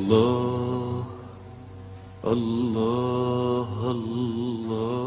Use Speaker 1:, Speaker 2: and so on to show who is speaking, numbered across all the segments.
Speaker 1: الله الله الله.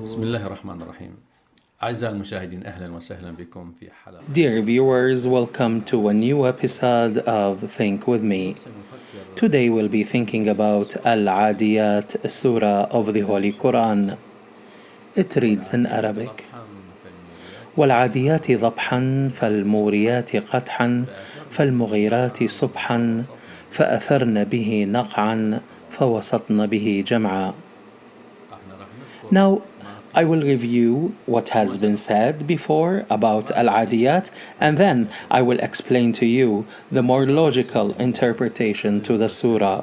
Speaker 2: بسم الله الرحمن الرحيم. أعزائي المشاهدين، أهلا وسهلا بكم في حلقة.
Speaker 3: Dear viewers, welcome to a new episode of Think With Me. Today we'll be thinking about Al-Adiyat, Surah of the Holy Quran. It reads in Arabic: وَالْعَادِيَاتِ ضَبْحًا فَالْمُورِيَاتِ قَدْحًا فَالْمُغِيرَاتِ صُبْحًا فَأَثَرْنَ بِهِ نَقْعًا فَوَسَطْنَ بِهِ جَمْعًا. Now, I will review what has been said before about Al-Adiyat, and then I will explain to you the more logical interpretation to the surah.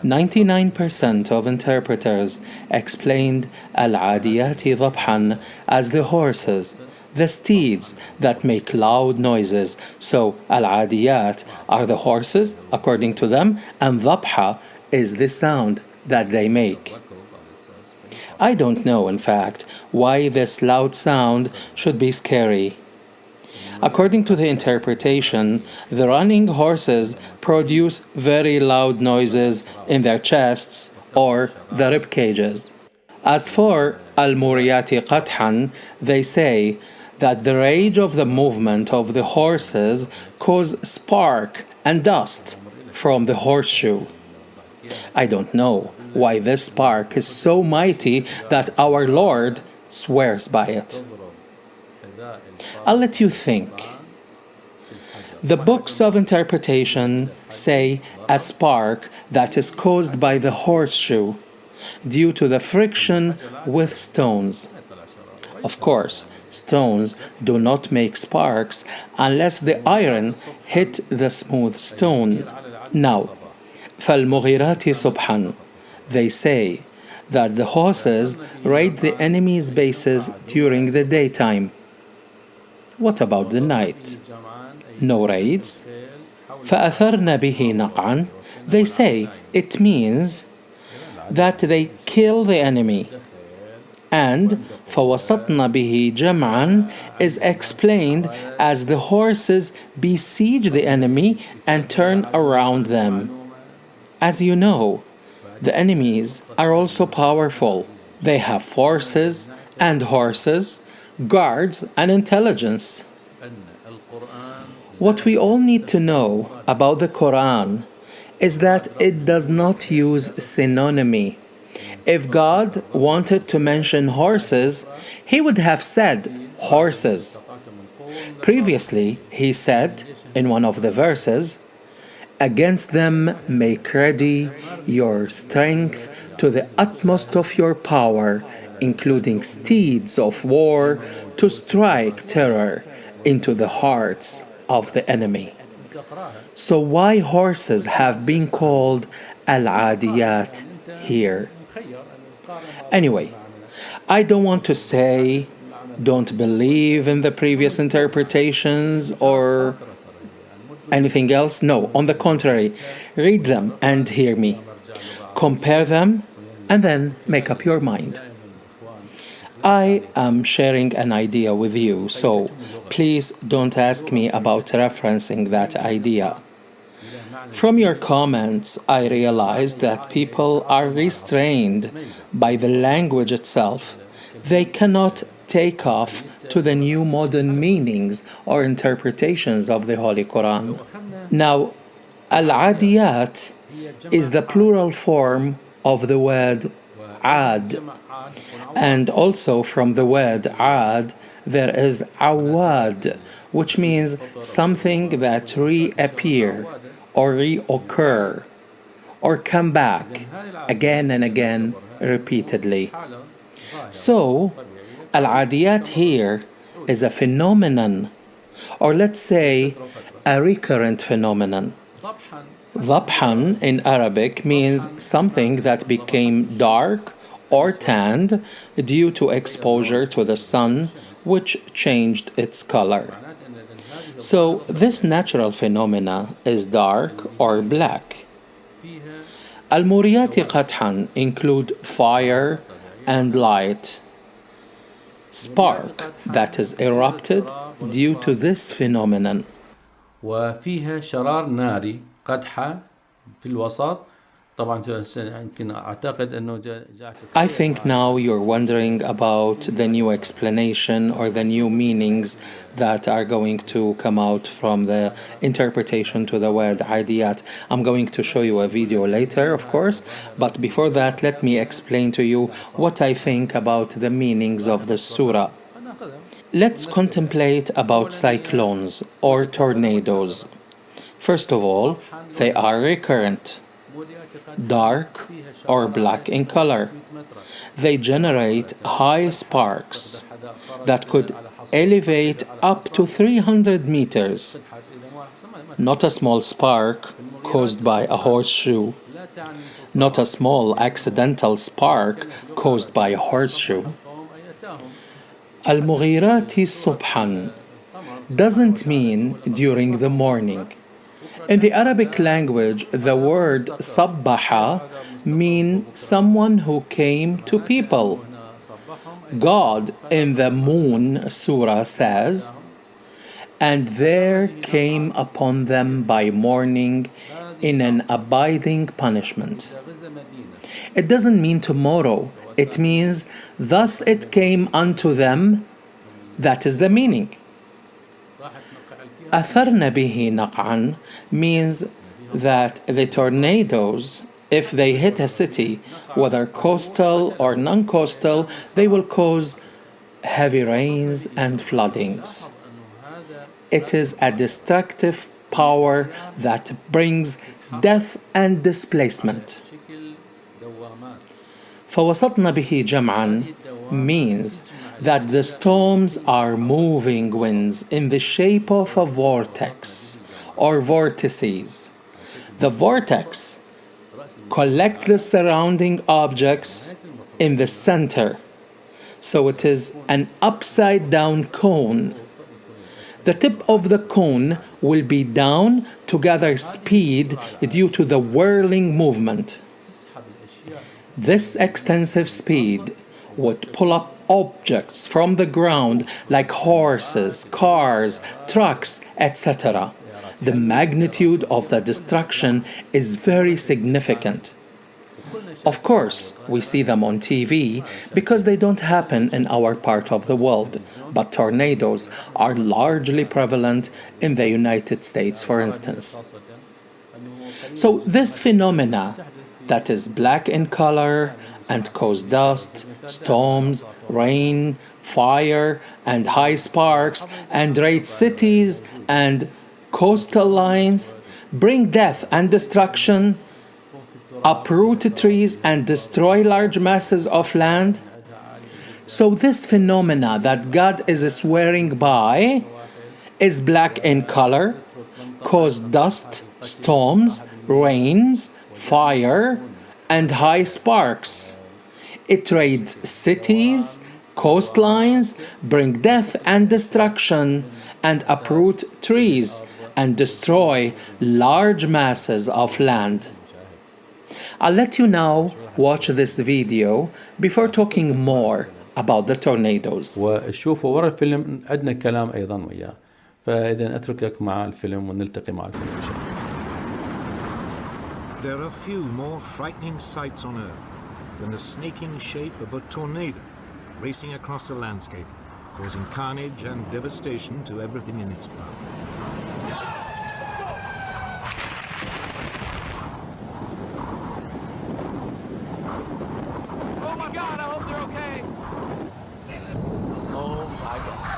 Speaker 3: 99% of interpreters explained Al-Adiyati Dhabhan as the horses, the steeds that make loud noises. So Al-Adiyat are the horses, according to them, and Dhabha is the sound that they make. I don't know, in fact, why this loud sound should be scary. According to the interpretation, the running horses produce very loud noises in their chests or the rib cages. As for Al-Muriyati Qathan, they say that the rage of the movement of the horses cause spark and dust from the horseshoe. I don't know why this spark is so mighty that our Lord swears by it. I'll let you think. The books of interpretation say a spark that is caused by the horseshoe due to the friction with stones. Of course, stones do not make sparks unless the iron hit the smooth stone. Now, فَالْمُغِيرَاتِ صُبْحًا, they say that the horses raid the enemy's bases during the daytime. What about the night? No raids? فَأَثَرْنَ بِهِ نَقْعًا, they say it means that they kill the enemy. And فَوَسَطْنَ بِهِ جَمْعًا is explained as the horses besiege the enemy and turn around them. As you know, the enemies are also powerful. They have forces and horses, guards and intelligence. What we all need to know about the Quran is that it does not use synonymy. If God wanted to mention horses, He would have said horses. Previously, He said in one of the verses, "Against them make ready your strength to the utmost of your power, including steeds of war, to strike terror into the hearts of the enemy." So why horses have been called Al-Adiyat here? Anyway, I don't want to say don't believe in the previous interpretations or anything else. No, on the contrary, read them and hear me. Compare them and then make up your mind. I am sharing an idea with you, so please don't ask me about referencing that idea. From your comments, I realized that people are restrained by the language itself. They cannot take off to the new modern meanings or interpretations of the Holy Quran. Now, Al-Adiyat is the plural form of the word Ad. And also from the word Ad, there is Awad, which means something that reappear or reoccur or come back again and again repeatedly. So, Al-Adiyat here is a phenomenon, or let's say a recurrent phenomenon. Dhabhan in Arabic means something that became dark or tanned due to exposure to the sun, which changed its color. So this natural phenomena is dark or black. Al-Muriyati Qathan include fire and light. Spark that is erupted due to this phenomenon.
Speaker 2: وفيها شرار ناري قدحة في الوسط. طبعا يمكن أعتقد أنه جاءت.
Speaker 3: I think now you're wondering about the new explanation or the new meanings that are going to come out from the interpretation to the word Adiyat. I'm going to show you a video later, of course, but before that, let me explain to you what I think about the meanings of the surah. Let's contemplate about cyclones or tornadoes. First of all, they are recurrent, dark or black in color. They generate high sparks that could elevate up to 300 meters. Not a small spark caused by a horseshoe. Not a small accidental spark caused by a horseshoe. Al-Mughirati Subhan doesn't mean during the morning. In the Arabic language, the word sabbaha means someone who came to people. God in the Moon Surah says, "And there came upon them by morning in an abiding punishment." It doesn't mean tomorrow. It means, "Thus it came unto them." That is the meaning. أثرن به نقعا means that the tornadoes, if they hit a city, whether coastal or non-coastal, they will cause heavy rains and floodings. It is a destructive power that brings death and displacement. فوسطن به جمعا means that the storms are moving winds in the shape of a vortex or vortices. The vortex collects the surrounding objects in the center, so it is an upside down cone. The tip of the cone will be down to gather speed due to the whirling movement. This extensive speed would pull up objects from the ground like horses, cars, trucks, etc. The magnitude of the destruction is very significant. Of course, we see them on TV because they don't happen in our part of the world, but tornadoes are largely prevalent in the United States, for instance. So this phenomena that is black in color and cause dust, storms, rain, fire, and high sparks, and raid cities and coastal lines, bring death and destruction, uproot trees, and destroy large masses of land. So this phenomena that God is swearing by is black in color, cause dust, storms, rains, fire, and high sparks. It raids cities, coastlines, bring death and destruction, and uproot trees and destroy large masses of land. I'll let you now watch this video before talking more about the tornadoes.
Speaker 2: وشوفوا ورا الفيلم عندنا كلام أيضا وياه، فإذا أتركك مع الفيلم ونلتقي مع الفيلم إن شاء الله.
Speaker 4: There are few more frightening sights on Earth than the snaking shape of a tornado racing across the landscape, causing carnage and devastation to everything in its path.
Speaker 5: Oh my God, I hope they're okay. Oh my God.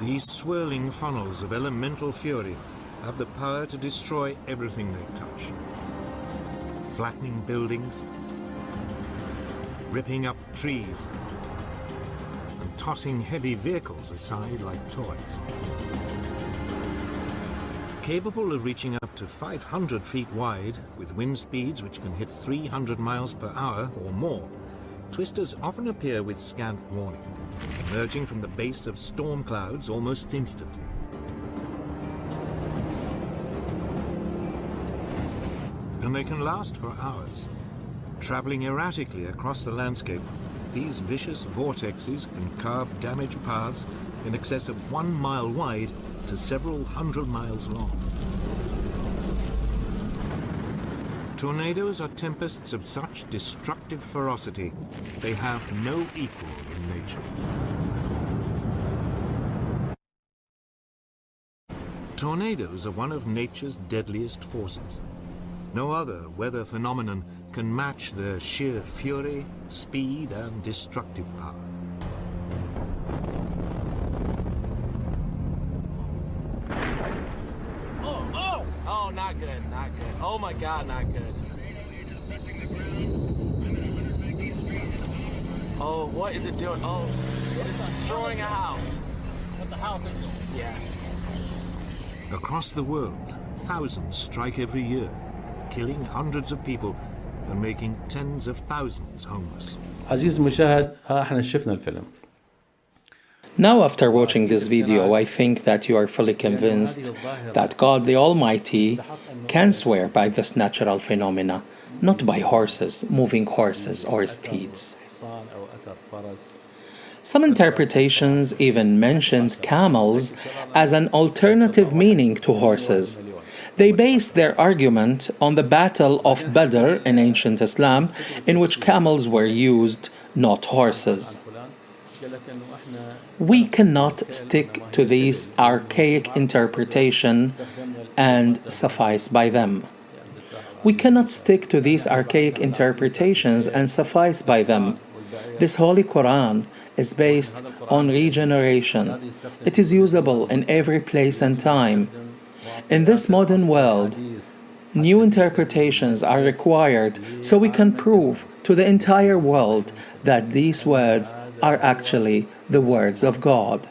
Speaker 4: These swirling funnels of elemental fury have the power to destroy everything they touch. Flattening buildings, ripping up trees, and tossing heavy vehicles aside like toys. Capable of reaching up to 500 feet wide, with wind speeds which can hit 300 miles per hour or more, twisters often appear with scant warning, emerging from the base of storm clouds almost instantly. And they can last for hours. Traveling erratically across the landscape, these vicious vortexes can carve damaged paths in excess of 1 mile wide to several hundred miles long. Tornadoes are tempests of such destructive ferocity, they have no equal in nature. Tornadoes are one of nature's deadliest forces. No other weather phenomenon can match their sheer fury, speed, and destructive power.
Speaker 5: Oh, not good, not good. Oh my God, not good. Oh, what is it doing? Oh, it's destroying a house.
Speaker 6: What's the house is doing?
Speaker 5: Yes.
Speaker 4: Across the world, thousands strike every year, killing hundreds of people and making tens of thousands homeless.
Speaker 2: عزيز المشاهد احنا شفنا الفيلم.
Speaker 3: Now, after watching this video, I think that you are fully convinced that God the Almighty can swear by this natural phenomena, not by horses, moving horses, or steeds. Some interpretations even mentioned camels as an alternative meaning to horses. They based their argument on the Battle of Badr in ancient Islam, in which camels were used, not horses. We cannot stick to these archaic interpretation and suffice by them. We cannot stick to these archaic interpretations and suffice by them. This Holy Quran is based on regeneration. It is usable in every place and time. In this modern world, new interpretations are required so we can prove to the entire world that these words are actually the words of God.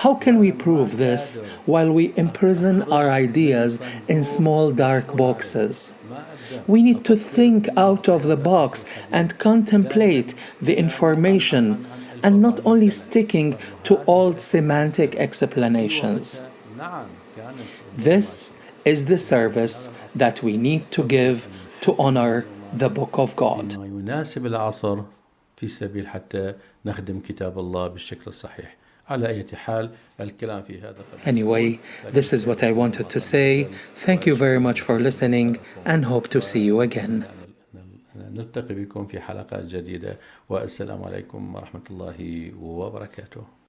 Speaker 3: How can we prove this while we imprison our ideas in small dark boxes? We need to think out of the box and contemplate the information and not only sticking to old semantic explanations. This is the service that we need to give to honor the Book of God.
Speaker 2: يناسب العصر في سبيل حتى نخدم كتاب الله بالشكل الصحيح. على أي حال الكلام في هذا.
Speaker 3: Anyway, this is what I wanted to say. Thank you very much for listening and hope to see you again.
Speaker 2: نلتقي بكم في حلقات جديدة والسلام عليكم ورحمة الله وبركاته.